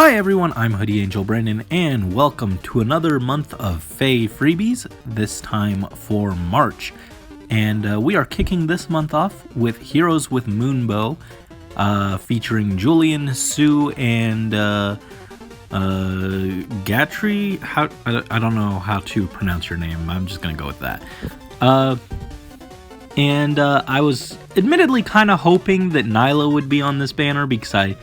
Hi everyone, I'm Hoodie Angel Brandon, and welcome to another month of Feh Freebies, this time for March. And we are kicking this month off with Heroes with Moonbow, featuring Julian, Sue, and Gatry. I don't know how to pronounce your name, I'm just gonna go with that. I was admittedly kind of hoping that Nyla would be on this banner because I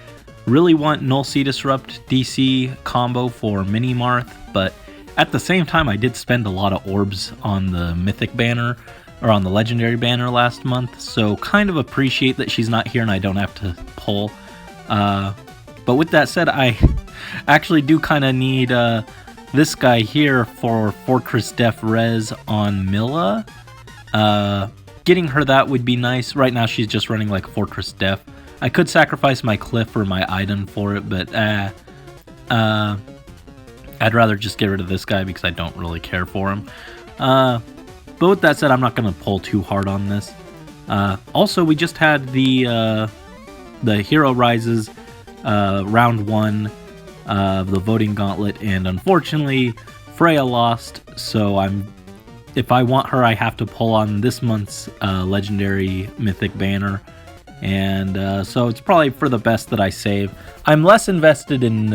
really want Null Sea Disrupt DC combo for Mini Marth, but at the same time I did spend a lot of orbs on the mythic banner, or on the legendary banner last month, so kind of appreciate that she's not here and I don't have to pull. But with that said, I actually do kind of need this guy here for Fortress Def Res on Milla. Getting her that would be nice. Right now she's just running like Fortress Def. I could sacrifice my Cliff or my Iden for it, but I'd rather just get rid of this guy because I don't really care for him. But with that said, I'm not going to pull too hard on this. Also, we just had the Hero Rises round 1 of the voting gauntlet, and unfortunately Freya lost, so if I want her I have to pull on this month's legendary mythic banner. And so it's probably for the best that I save. I'm less invested in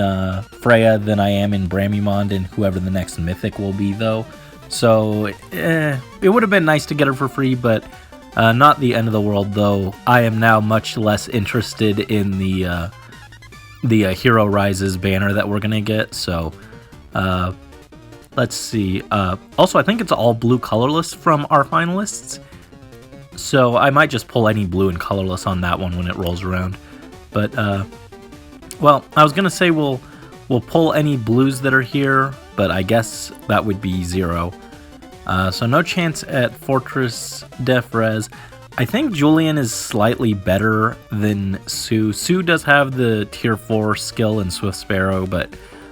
Freya than I am in Bramimond and whoever the next mythic will be, though. So it would have been nice to get her for free, but not the end of the world, though. I am now much less interested in the Hero Rises banner that we're going to get. So let's see. Also, I think it's all blue colorless from our finalists. So I might just pull any blue and colorless on that one when it rolls around. But, well, I was going to say we'll pull any blues that are here, but I guess that would be 0. So no chance at Fortress Def Res. I think Julian is slightly better than Sue. Sue does have the tier 4 skill in Swift Sparrow, but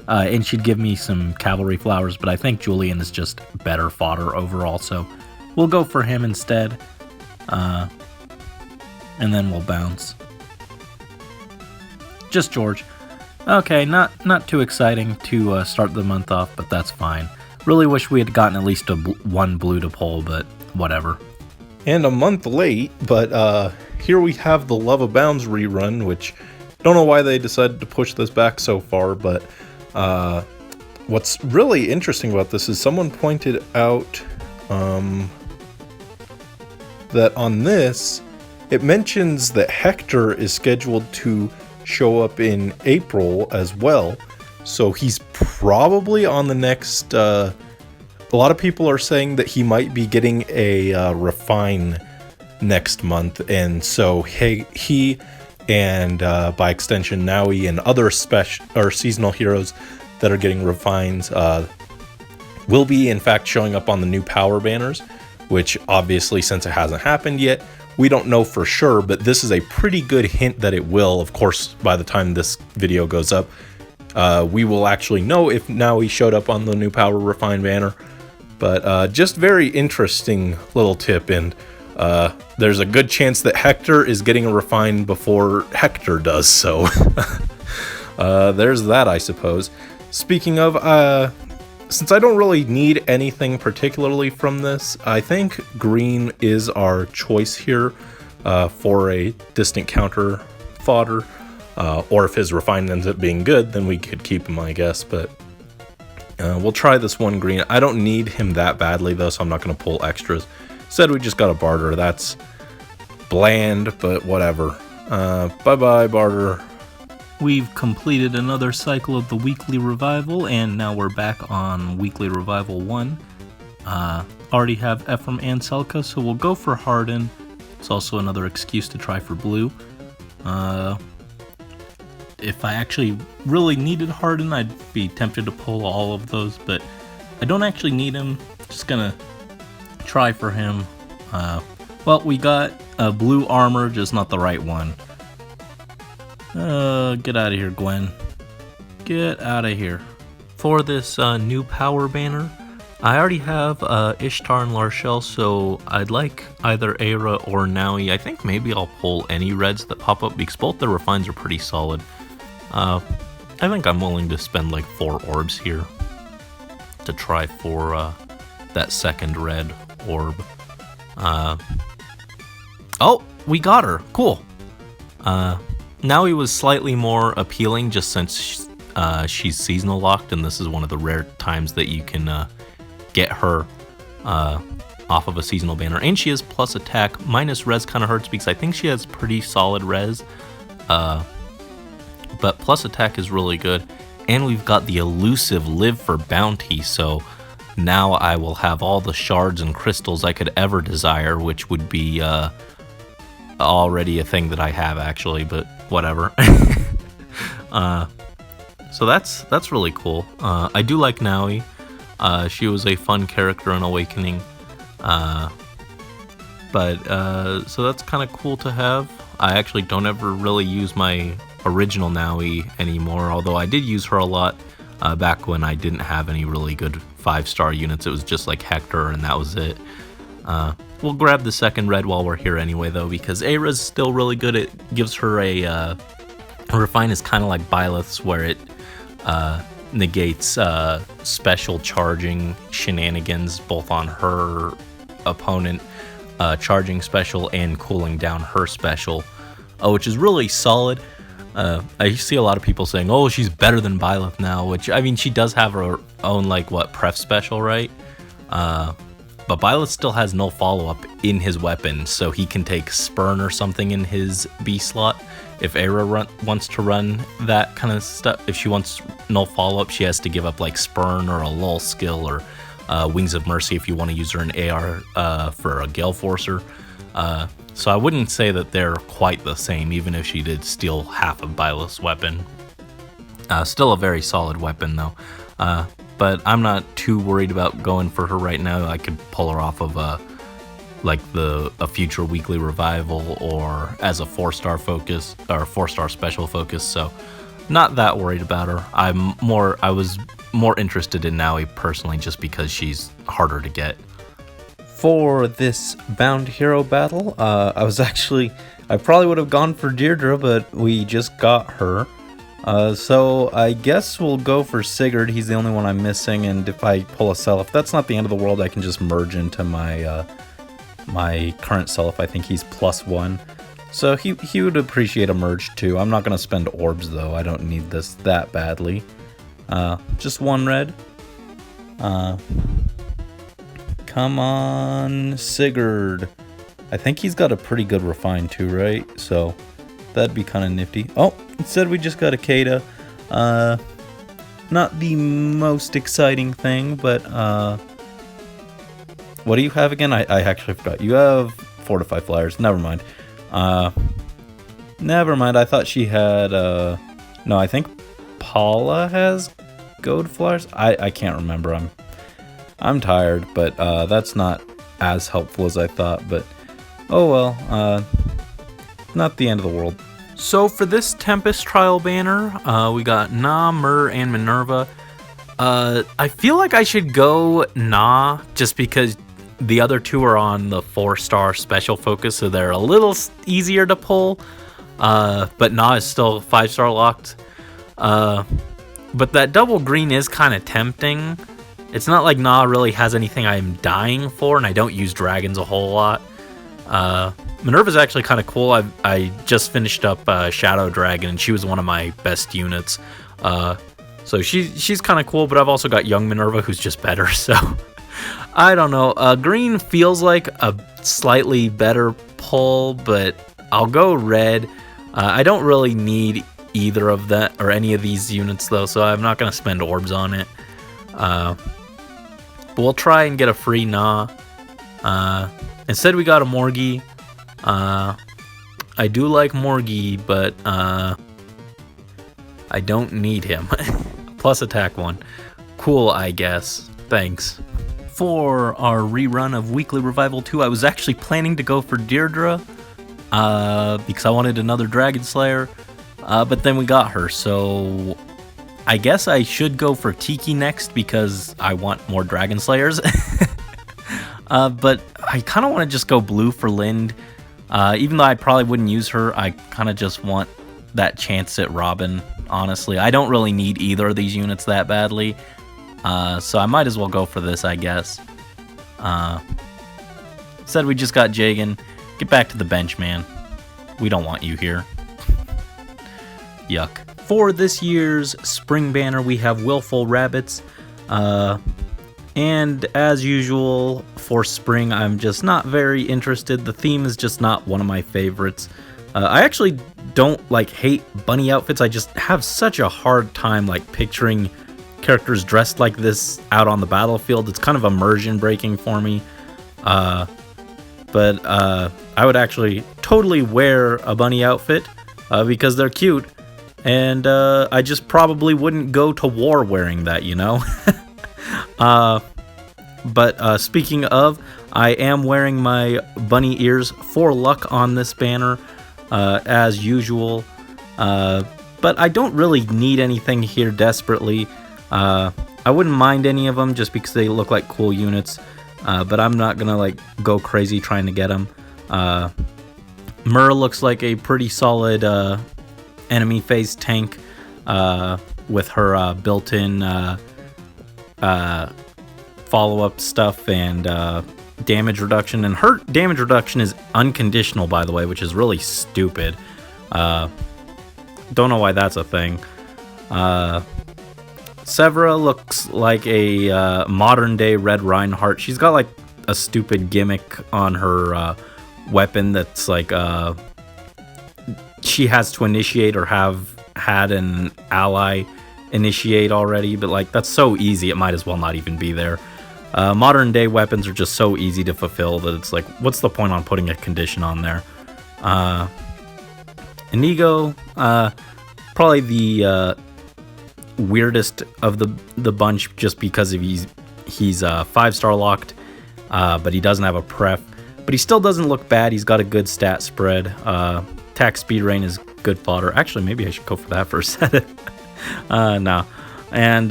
and she'd give me some cavalry flowers, but I think Julian is just better fodder overall, so we'll go for him instead. And then we'll bounce. Just George. Okay, not too exciting to start the month off, but that's fine. Really wish we had gotten at least one blue to pull, but whatever. And a month late, but here we have the Love Abounds rerun, which don't know why they decided to push this back so far, but what's really interesting about this is someone pointed out that on this, it mentions that Hector is scheduled to show up in April as well. So he's probably on the next... a lot of people are saying that he might be getting a refine next month. And so he and by extension Naui and other special or seasonal heroes that are getting refines will be in fact showing up on the new power banners. Which obviously, since it hasn't happened yet, we don't know for sure, but this is a pretty good hint that it will. Of course, by the time this video goes up, we will actually know if now he showed up on the new Power Refine banner. But just very interesting little tip, and there's a good chance that Hector is getting a refine before Hector does, so there's that, I suppose. Speaking of... since I don't really need anything particularly from this, I think green is our choice here for a distant counter fodder. Or if his refine ends up being good, then we could keep him, I guess. But we'll try this one green. I don't need him that badly, though, so I'm not going to pull extras. Said we just got a barter. That's bland, but whatever. Bye-bye, barter. We've completed another cycle of the Weekly Revival, and now we're back on Weekly Revival 1. Already have Ephraim and Selka, so we'll go for Harden. It's also another excuse to try for blue. If I actually really needed Harden, I'd be tempted to pull all of those, but I don't actually need him. Just gonna try for him. Well, we got a blue armor, just not the right one. Get out of here, Gwen. Get out of here. For this new power banner, I already have Ishtar and Larshel, so I'd like either Aira or Naui. I think maybe I'll pull any reds that pop up because both the refines are pretty solid. I think I'm willing to spend like 4 orbs here to try for that second red orb. Oh, we got her. Cool. Now he was slightly more appealing just since she's seasonal locked, and this is one of the rare times that you can get her off of a seasonal banner. And she has plus attack. Minus res kind of hurts because I think she has pretty solid res. But plus attack is really good. And we've got the elusive live for bounty, so now I will have all the shards and crystals I could ever desire, which would be already a thing that I have actually, but whatever. So that's really cool. I do like Naui. She was a fun character in Awakening. So that's kind of cool to have. I actually don't ever really use my original Naui anymore, although I did use her a lot back when I didn't have any really good 5-star units. It was just like Hector and that was it. We'll grab the second red while we're here anyway though, because Aira's still really good. It gives her a Refine is kind of like Byleth's, where it negates special charging shenanigans both on her opponent charging special and cooling down her special, which is really solid. I see a lot of people saying, oh, she's better than Byleth now, which, I mean, she does have her own, like, pref special, right? But Byleth still has no follow-up in his weapon, so he can take Spurn or something in his B slot. If Aira wants to run that kind of stuff, if she wants no follow-up, she has to give up, like, Spurn or a Lull skill or Wings of Mercy if you want to use her in AR for a Gale Forcer. So I wouldn't say that they're quite the same, even if she did steal half of Byleth's weapon. Still a very solid weapon, though. But I'm not too worried about going for her right now. I could pull her off of a future weekly revival or as a 4-star focus or 4-star special focus. So not that worried about her. I was more interested in Naui personally, just because she's harder to get. For this bound hero battle, I probably would have gone for Deirdre, but we just got her. So I guess we'll go for Sigurd. He's the only one I'm missing, and if I pull a Self, that's not the end of the world. I can just merge into my my current Self. I think he's +1. So he would appreciate a merge too. I'm not going to spend orbs though. I don't need this that badly. Just 1 red. Come on, Sigurd. I think he's got a pretty good refine too, right? So that'd be kind of nifty. Oh, instead we just got a Kata. Not the most exciting thing, but what do you have again? I actually forgot. You have Fortify Flyers. Never mind. Never mind. I thought she had no, I think Paula has Goad Flyers. I can't remember. I'm tired, but that's not as helpful as I thought, but oh well, not the end of the world. So for this Tempest Trial banner, we got Na, Myr, and Minerva. I feel like I should go Na, just because the other 2 are on the 4-star special focus, so they're a little easier to pull, but Na is still 5-star locked. But that double green is kind of tempting. It's not like Na really has anything I'm dying for, and I don't use dragons a whole lot. Minerva's actually kind of cool. I just finished up Shadow Dragon, and she was one of my best units. So she's kind of cool, but I've also got Young Minerva, who's just better, so I don't know. Green feels like a slightly better pull, but I'll go red. I don't really need either of that or any of these units, though, so I'm not going to spend orbs on it. But we'll try and get a free Na. Instead, we got a Morgie. I do like Morgie, but I don't need him. Plus attack 1. Cool, I guess. Thanks. For our rerun of Weekly Revival 2, I was actually planning to go for Deirdre, because I wanted another Dragon Slayer, but then we got her, so I guess I should go for Tiki next because I want more Dragon Slayers. But I kind of want to just go blue for Lind. Even though I probably wouldn't use her, I kind of just want that chance at Robin, honestly. I don't really need either of these units that badly. So I might as well go for this, I guess. Said we just got Jagan. Get back to the bench, man. We don't want you here. Yuck. For this year's spring banner, we have Willful Rabbits. And as usual, for spring, I'm just not very interested. The theme is just not one of my favorites. I actually don't hate bunny outfits. I just have such a hard time picturing characters dressed like this out on the battlefield. It's kind of immersion breaking for me. But I would actually totally wear a bunny outfit because they're cute. And I just probably wouldn't go to war wearing that, you know? But speaking of, I am wearing my bunny ears for luck on this banner, as usual. But I don't really need anything here desperately. I wouldn't mind any of them just because they look like cool units. But I'm not gonna go crazy trying to get them. Myrrh looks like a pretty solid enemy phase tank with her built-in follow-up stuff and damage reduction. And her damage reduction is unconditional, by the way, which is really stupid. Don't know why that's a thing. Severa looks like a modern-day Red Reinhardt. She's got a stupid gimmick on her weapon that's she has to initiate or have had an ally initiate already, but that's so easy it might as well not even be there. Modern day weapons are just so easy to fulfill that it's what's the point on putting a condition on there? Inigo, probably the weirdest of the bunch just because of he's 5-star locked, but he doesn't have a pref, but he still doesn't look bad. He's got a good stat spread. Attack speed rain is good fodder. Actually, maybe I should go for that for a set. No. And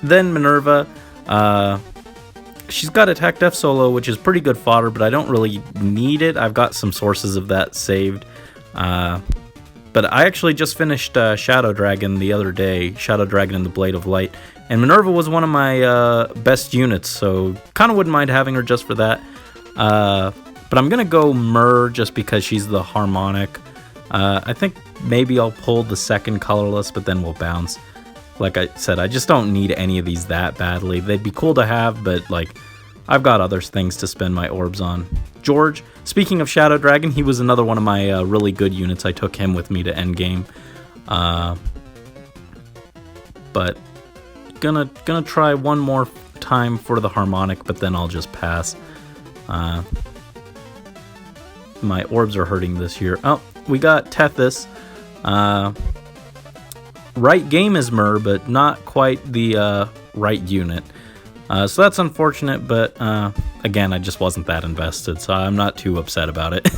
then Minerva, she's got attack def solo, which is pretty good fodder, but I don't really need it. I've got some sources of that saved. But I actually just finished Shadow Dragon the other day, Shadow Dragon and the Blade of Light, and Minerva was one of my best units, so kind of wouldn't mind having her just for that. But I'm going to go Myrrh just because she's the harmonic. I think maybe I'll pull the second colorless, but then we'll bounce. Like I said, I just don't need any of these that badly. They'd be cool to have, but I've got other things to spend my orbs on. George, speaking of Shadow Dragon, he was another one of my really good units. I took him with me to endgame. But gonna try one more time for the harmonic, but then I'll just pass. My orbs are hurting this year. Oh, we got Tethys. Right game is Myrrh, but not quite the right unit. So that's unfortunate, but again, I just wasn't that invested, so I'm not too upset about it.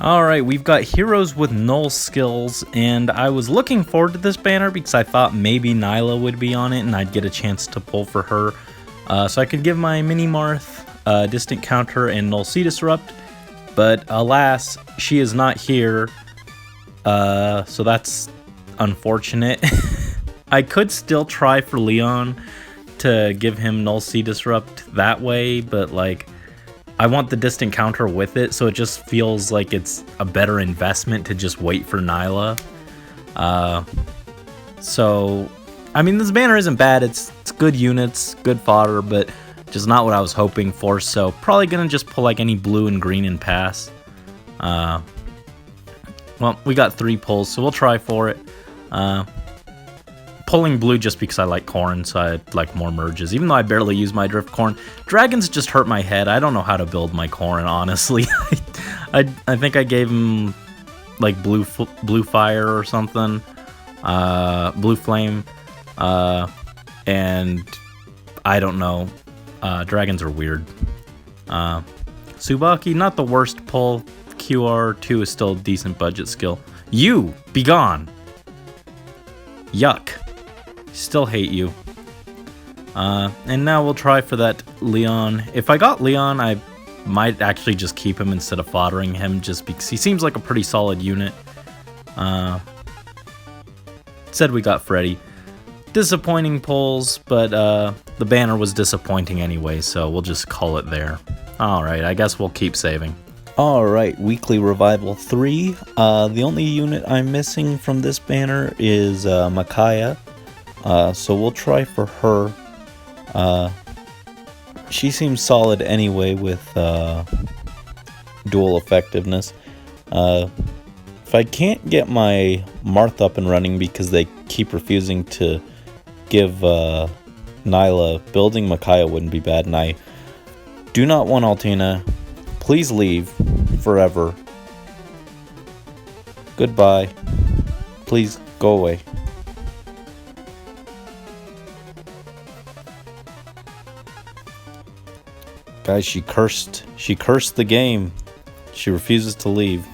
Alright, we've got heroes with null skills, and I was looking forward to this banner because I thought maybe Nyla would be on it and I'd get a chance to pull for her. So I could give my Mini Marth, Distant Counter, and Null Sea Disrupt, but alas, she is not here, so that's unfortunate. I could still try for Leon to give him Null Sea Disrupt that way, but I want the Distant Counter with it, so it just feels like it's a better investment to just wait for Nyla. So, I mean, this banner isn't bad. It's good units, good fodder, but just not what I was hoping for, so probably gonna just pull any blue and green and pass. Well, we got 3 pulls, so we'll try for it. Pulling blue just because I like corn, so I like more merges, even though I barely use my drift corn. Dragons just hurt my head. I don't know how to build my corn, honestly. I think I gave him blue fire or something, blue flame, and I don't know. Dragons are weird. Tsubaki, not the worst pull. QR2 is still a decent budget skill. You, be gone. Yuck. Still hate you. And now we'll try for that Leon. If I got Leon, I might actually just keep him instead of foddering him, just because he seems like a pretty solid unit. Said we got Freddy. Disappointing pulls, but the banner was disappointing anyway, so we'll just call it there. Alright, I guess we'll keep saving. Alright, Weekly Revival 3. The only unit I'm missing from this banner is Micaiah. So we'll try for her. She seems solid anyway with dual effectiveness. If I can't get my Marth up and running because they keep refusing to give Nyla, building Micaiah wouldn't be bad, and I do not want Altina. Please leave forever. Goodbye. Please go away. Guys, she cursed the game. She refuses to leave.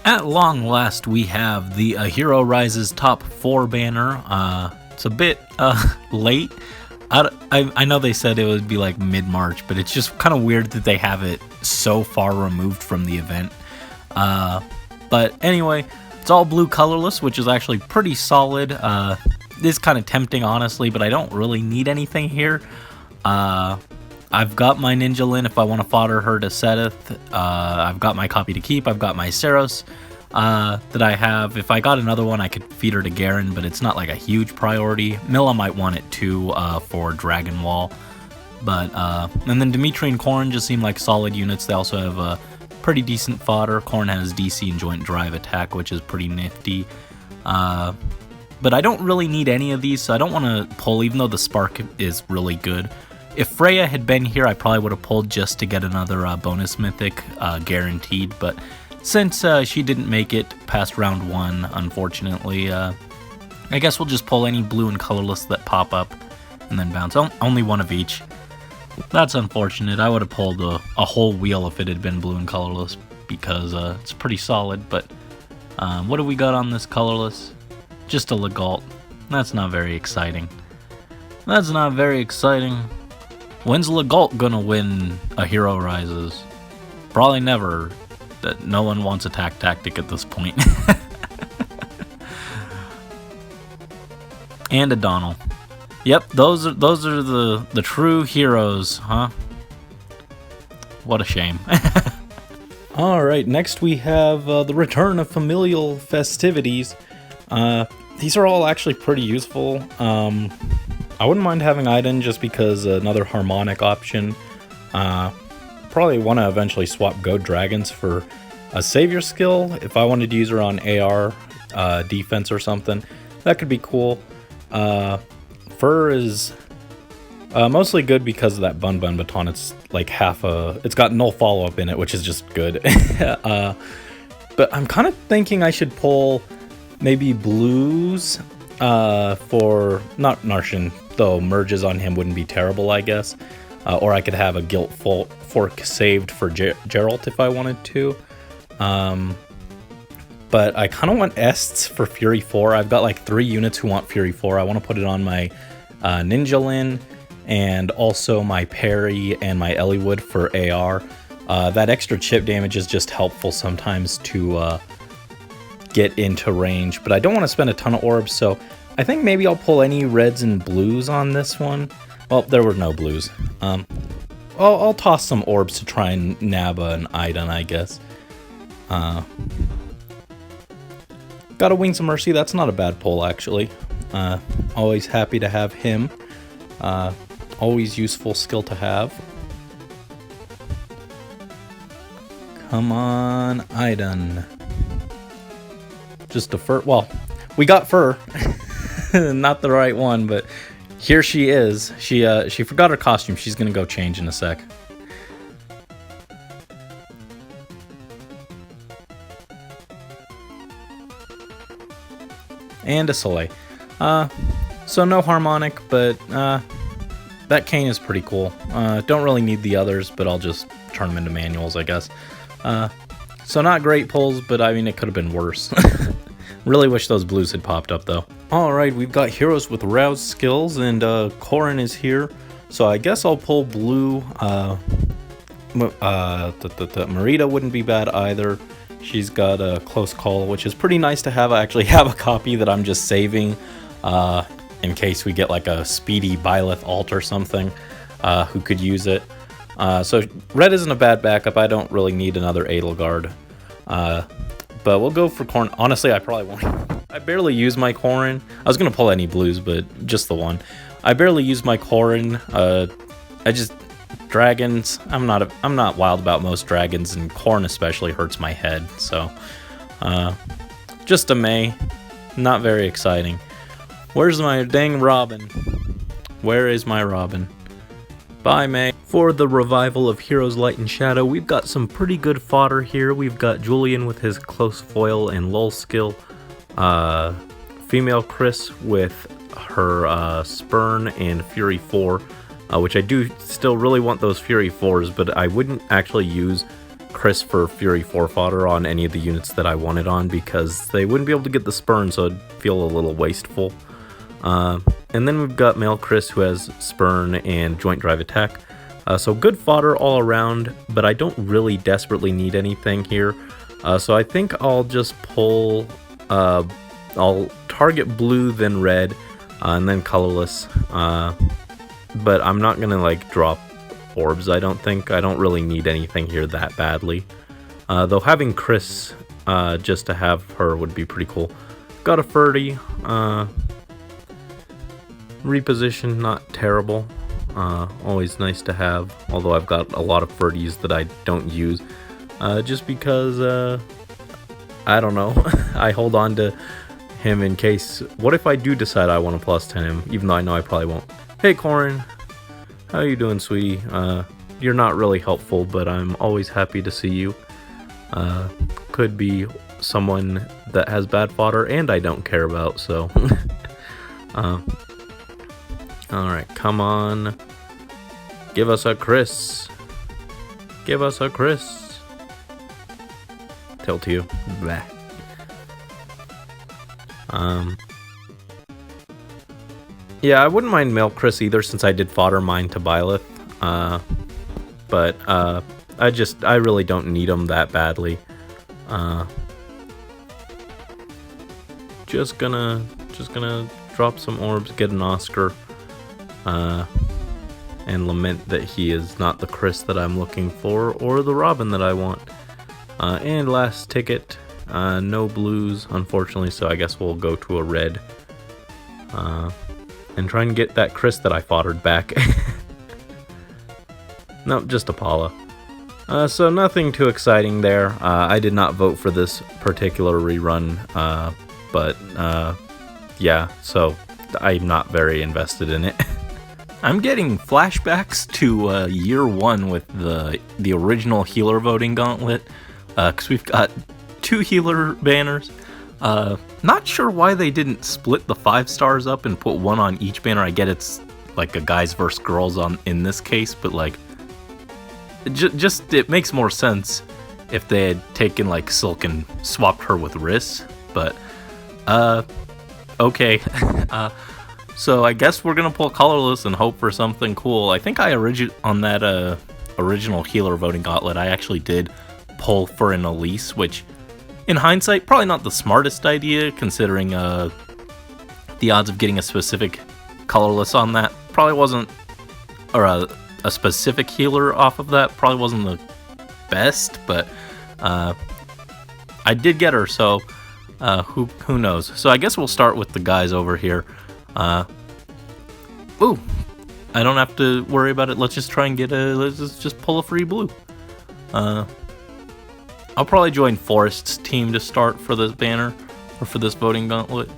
At long last, we have the Hero Rises Top 4 banner. It's a bit late. I know they said it would be like mid-March, but it's just kind of weird that they have it so far removed from the event. But anyway, it's all blue colorless, which is actually pretty solid. It is kind of tempting, honestly, but I don't really need anything here. I've got my Ninja Lin if I want to fodder her to Sethith. I've got my copy to keep. I've got my Saros that I have. If I got another one, I could feed her to Garen, but it's not like a huge priority. Milla might want it too for Dragon Wall. But and then Dimitri and Korn just seem like solid units. They also have a pretty decent fodder. Korn has DC and Joint Drive attack, which is pretty nifty. But I don't really need any of these, so I don't want to pull, even though the Spark is really good. If Freya had been here, I probably would have pulled just to get another bonus mythic guaranteed, but since she didn't make it past round 1, unfortunately, I guess we'll just pull any blue and colorless that pop up and then bounce. Only one of each. That's unfortunate. I would have pulled a whole wheel if it had been blue and colorless because it's pretty solid, but what do we got on this colorless? Just a Legault. That's not very exciting. That's not very exciting. When's Legault gonna win a Hero Rises? Probably never. That no one wants attack tactic at this point. And a Donald. Yep, those are the true heroes, huh? What a shame. Alright, next we have the return of familial festivities. These are all actually pretty useful. I wouldn't mind having Iden just because another harmonic option. Probably want to eventually swap Goat Dragons for a Savior skill. If I wanted to use her on AR defense or something, that could be cool. Fur is mostly good because of that Bun Bun Baton. It's like it's got null follow-up in it, which is just good. But I'm kind of thinking I should pull maybe blues for, not Narshan, though merges on him wouldn't be terrible, I guess. Or I could have a Guilt Fork saved for Geralt if I wanted to. But I kind of want Ests for Fury 4. I've got like 3 units who want Fury 4. I want to put it on my Ninja Lin and also my Parry and my Eliwood for AR. That extra chip damage is just helpful sometimes to get into range, but I don't want to spend a ton of orbs, so I think maybe I'll pull any reds and blues on this one. Well, there were no blues. I'll toss some orbs to try and nab an Iden, I guess. Got a Wings of Mercy. That's not a bad pull, actually. Always happy to have him. Always useful skill to have. Come on, Iden. Just a fur. Well, we got fur. Not the right one, but here she is. She forgot her costume. She's gonna go change in a sec. And a Soleil. So no harmonic, but that cane is pretty cool. Don't really need the others, but I'll just turn them into manuals, I guess. So not great pulls, but I mean, it could have been worse. Really wish those blues had popped up, though. Alright, we've got heroes with rouse skills, and Corrin is here. So I guess I'll pull blue. Marita wouldn't be bad either. She's got a close call, which is pretty nice to have. I actually have a copy that I'm just saving in case we get like a speedy Byleth alt or something who could use it. So red isn't a bad backup. I don't really need another Edelgard. But we'll go for Corrin. Honestly, I probably won't. I barely use my Corrin. I was going to pull any blues, but just the one. I barely use my Corrin. Dragons, I'm not wild about most dragons, and Corrin especially hurts my head. So, just a May. Not very exciting. Where's my dang Robin? Where is my Robin? Bye, May. For the revival of Heroes Light and Shadow, we've got some pretty good fodder here. We've got Julian with his close foil and lull skill. Female Chris with her Spurn and Fury 4. Which I do still really want those Fury 4s, but I wouldn't actually use Chris for Fury 4 fodder on any of the units that I wanted on because they wouldn't be able to get the Spurn, so it'd feel a little wasteful. And then we've got male Chris who has Spurn and Joint Drive Attack. So good fodder all around, but I don't really desperately need anything here. So I think I'll just pull, I'll target blue, then red, and then colorless. But I'm not gonna like drop orbs, I don't think. I don't really need anything here that badly. Though having Chris just to have her would be pretty cool. Got a Ferdy. Reposition, not terrible. Always nice to have, although I've got a lot of Ferdies that I don't use. Just because, I don't know, I hold on to him in case. What if I do decide I want to plus 10 him, even though I know I probably won't? Hey Corrin, how you doing, sweetie? You're not really helpful, but I'm always happy to see you. Could be someone that has bad fodder and I don't care about, so. Alright, come on. Give us a Chris. Give us a Chris. Tell to you. Blah. Yeah, I wouldn't mind male Chris either since I did fodder mine to Byleth. But I really don't need them that badly. Just gonna drop some orbs, get an Oscar, and lament that he is not the Chris that I'm looking for or the Robin that I want. And last ticket, no blues unfortunately, so I guess we'll go to a red. And try and get that Chris that I foddered back. Nope, just a Paula. So nothing too exciting there. I did not vote for this particular rerun, but yeah, so I'm not very invested in it. I'm getting flashbacks to year one with the original healer voting gauntlet, because we've got 2 healer banners. Not sure why they didn't split the 5 stars up and put one on each banner. I get it's like a guys versus girls in this case, but like, just it makes more sense if they had taken like Silk and swapped her with Riss. But okay. So I guess we're gonna pull colorless and hope for something cool. I think on that original healer voting gauntlet, I actually did pull for an Elise, which, in hindsight, probably not the smartest idea, considering the odds of getting a specific colorless on that probably wasn't, or a specific healer off of that probably wasn't the best, but I did get her, so who knows. So I guess we'll start with the guys over here. Ooh, I don't have to worry about it. Let's just try and let's just pull a free blue. I'll probably join Forest's team to start for this banner, or for this voting gauntlet.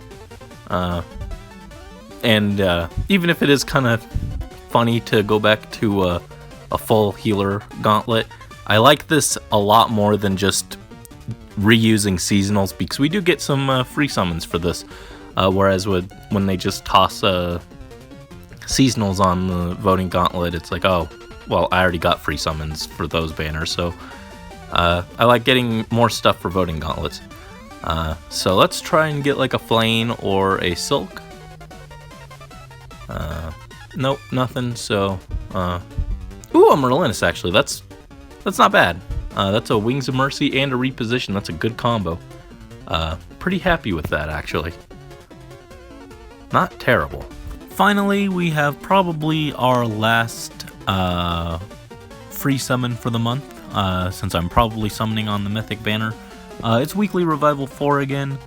And even if it is kind of funny to go back to a full healer gauntlet, I like this a lot more than just reusing seasonals, because we do get some free summons for this. Whereas when they just toss seasonals on the voting gauntlet, it's like, oh, well, I already got free summons for those banners, so I like getting more stuff for voting gauntlets. So let's try and get like a Flame or a Silk. Nope, nothing, so ooh, a Merlinus actually, that's That's not bad. That's a Wings of Mercy and a reposition. That's a good combo. Pretty happy with that, actually. Not terrible. Finally, we have probably our last free summon for the month, since I'm probably summoning on the Mythic banner. It's Weekly Revival 4 again.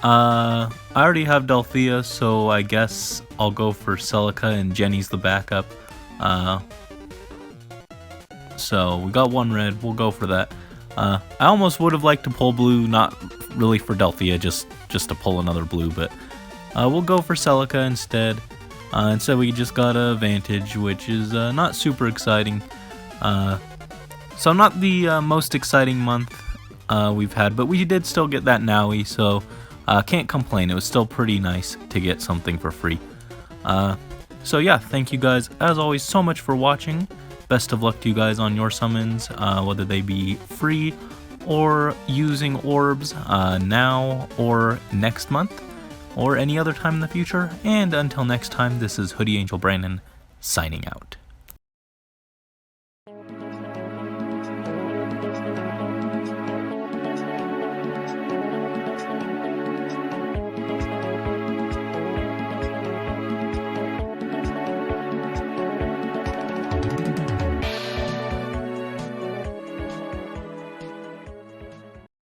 I already have Delphia, so I guess I'll go for Celica and Jenny's the backup. So we got one red, we'll go for that. I almost would have liked to pull blue, not really for Delphia, just to pull another blue, but we'll go for Celica instead. Instead we just got a Vantage, which is not super exciting. So not the most exciting month we've had, but we did still get that Nowie, so can't complain. It was still pretty nice to get something for free. So yeah, thank you guys as always so much for watching. Best of luck to you guys on your summons, whether they be free or using orbs now or next month or any other time in the future. And until next time, this is Hoodie Angel Brandon signing out.